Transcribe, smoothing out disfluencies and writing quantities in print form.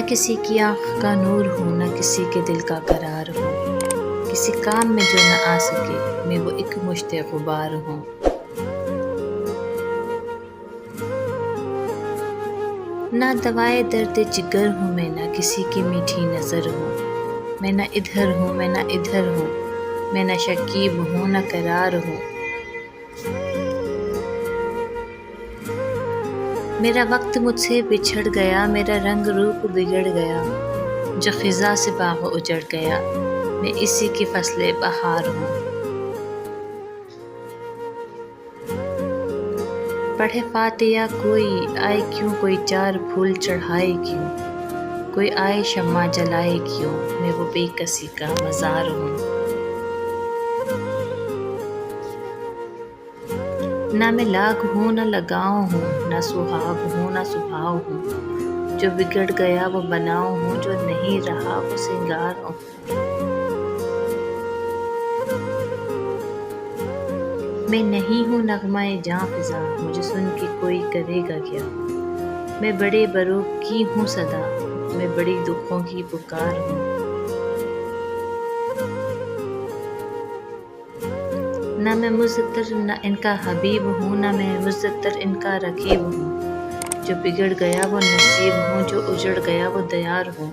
نہ کسی کی آنکھ کا نور ہوں، نہ کسی کے دل کا قرار ہوں، کسی کام میں جو نہ آ سکے میں وہ ایک مشت غبار ہوں۔ نہ دوائے درد جگر ہوں میں، نہ کسی کی میٹھی نظر ہوں، میں نہ ادھر ہوں میں نہ ادھر ہوں، میں نہ شکیب ہوں نہ قرار ہوں۔ میرا وقت مجھ سے بچھڑ گیا، میرا رنگ روپ بگڑ گیا، جو خزاں سے باغ اجڑ گیا، میں اسی کی فصل بہار ہوں۔ پڑھے فاتحہ کوئی، آئے کیوں کوئی چار پھول چڑھائے کیوں، کوئی آئے شمع جلائے کیوں، میں وہ بے کسی کا مزار ہوں۔ نہ میں لاگ ہوں نہ لگاؤ ہوں، نہ سہاگ ہوں نہ سبھاؤ ہوں، جو بگڑ گیا وہ بناؤ ہوں، جو نہیں رہا وہ سنگار ہوں۔ میں نہیں ہوں نغمہ جاں فزا، مجھے سن کے کوئی کرے گا کیا، میں بڑے بروب کی ہوں صدا، میں بڑی دکھوں کی پکار ہوں۔ نہ میں مزتر نہ ان کا حبیب ہوں، نہ میں مزتر ان کا رقیب ہوں، جو بگڑ گیا وہ نصیب ہوں، جو اجڑ گیا وہ دیار ہوں۔